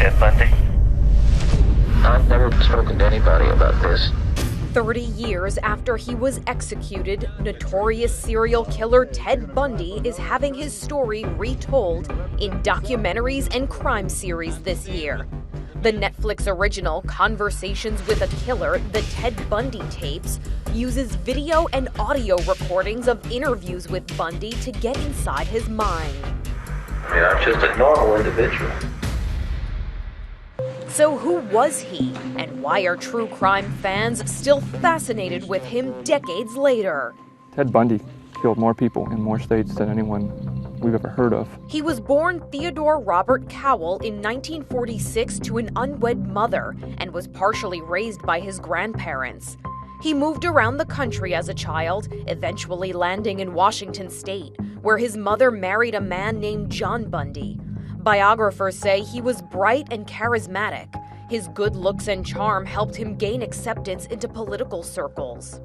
Ted Bundy? I've never spoken to anybody about this. 30 years after he was executed, notorious serial killer Ted Bundy is having his story retold in documentaries and crime series this year. The Netflix original Conversations with a Killer, the Ted Bundy tapes, uses video and audio recordings of interviews with Bundy to get inside his mind. I'm just a normal individual. So who was he, and why are true crime fans still fascinated with him decades later? Ted Bundy killed more people in more states than anyone we've ever heard of. He was born Theodore Robert Cowell in 1946 to an unwed mother and was partially raised by his grandparents. He moved around the country as a child, eventually landing in Washington state, where his mother married a man named John Bundy. Biographers say he was bright and charismatic. His good looks and charm helped him gain acceptance into political circles.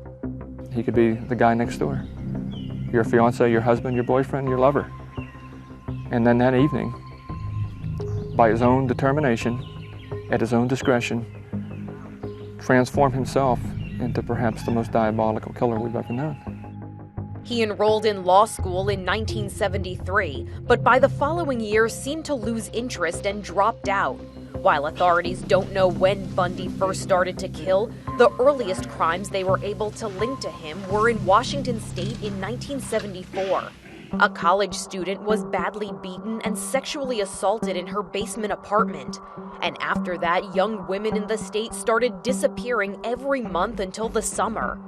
He could be the guy next door. Your fiance, your husband, your boyfriend, your lover. And then that evening, by his own determination, at his own discretion, transform himself into perhaps the most diabolical killer we've ever known. He enrolled in law school in 1973, but by the following year seemed to lose interest and dropped out. While authorities don't know when Bundy first started to kill, the earliest crimes they were able to link to him were in Washington state in 1974. A college student was badly beaten and sexually assaulted in her basement apartment. And after that, young women in the state started disappearing every month until the summer.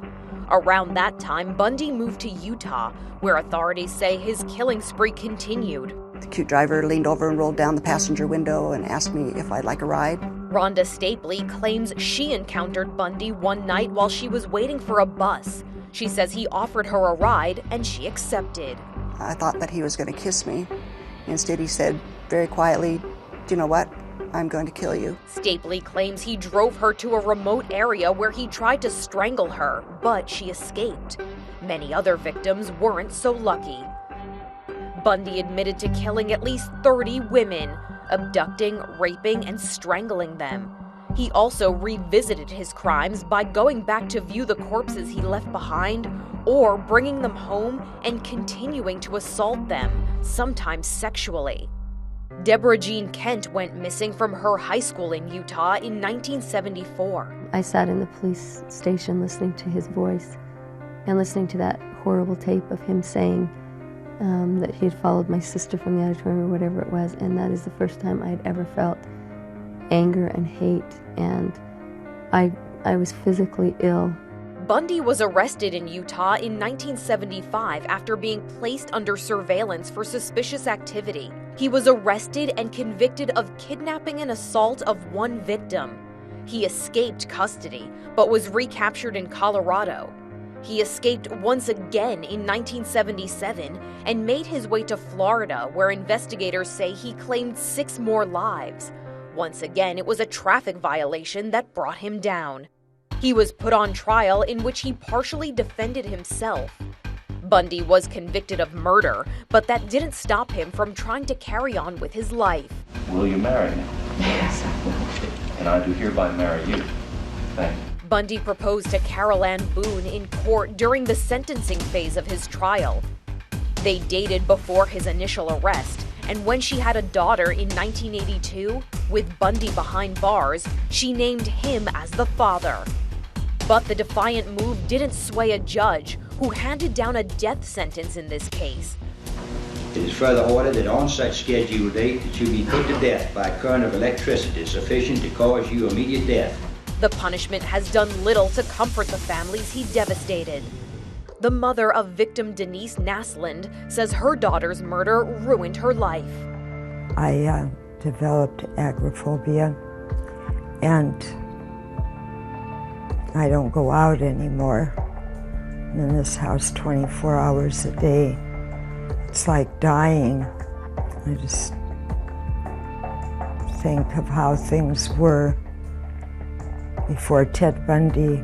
Around that time, Bundy moved to Utah, where authorities say his killing spree continued. The cute driver leaned over and rolled down the passenger window and asked me if I'd like a ride. Rhonda Stapley claims she encountered Bundy one night while she was waiting for a bus. She says he offered her a ride and she accepted. I thought that he was going to kiss me. Instead, he said very quietly, "Do you know what? I'm going to kill you." Stapley claims he drove her to a remote area where he tried to strangle her, but she escaped. Many other victims weren't so lucky. Bundy admitted to killing at least 30 women, abducting, raping, and strangling them. He also revisited his crimes by going back to view the corpses he left behind or bringing them home and continuing to assault them, sometimes sexually. Deborah Jean Kent went missing from her high school in Utah in 1974. I sat in the police station listening to his voice and listening to that horrible tape of him saying that he had followed my sister from the auditorium or whatever it was, and that is the first time I had ever felt anger and hate, and I was physically ill. Bundy was arrested in Utah in 1975 after being placed under surveillance for suspicious activity. He was arrested and convicted of kidnapping and assault of one victim. He escaped custody, but was recaptured in Colorado. He escaped once again in 1977 and made his way to Florida, where investigators say he claimed 6 more lives. Once again, it was a traffic violation that brought him down. He was put on trial in which he partially defended himself. Bundy was convicted of murder, but that didn't stop him from trying to carry on with his life. Will you marry me? Yes, I will. And I do hereby marry you. Thank you. Bundy proposed to Carol Ann Boone in court during the sentencing phase of his trial. They dated before his initial arrest, and when she had a daughter in 1982, with Bundy behind bars, she named him as the father. But the defiant move didn't sway a judge who handed down a death sentence in this case. It is further ordered that on such scheduled date that you be put to death by a current of electricity sufficient to cause you immediate death. The punishment has done little to comfort the families he devastated. The mother of victim Denise Naslund says her daughter's murder ruined her life. I developed agoraphobia, and I don't go out anymore. I'm in this house 24 hours a day. It's like dying. I just think of how things were before Ted Bundy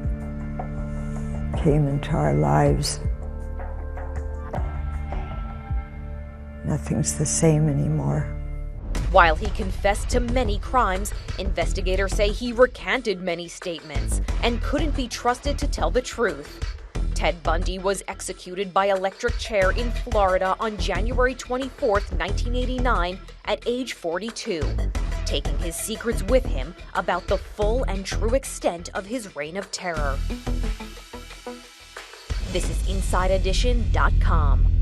came into our lives. Nothing's the same anymore. While he confessed to many crimes, investigators say he recanted many statements and couldn't be trusted to tell the truth. Ted Bundy was executed by electric chair in Florida on January 24, 1989, at age 42, taking his secrets with him about the full and true extent of his reign of terror. This is InsideEdition.com.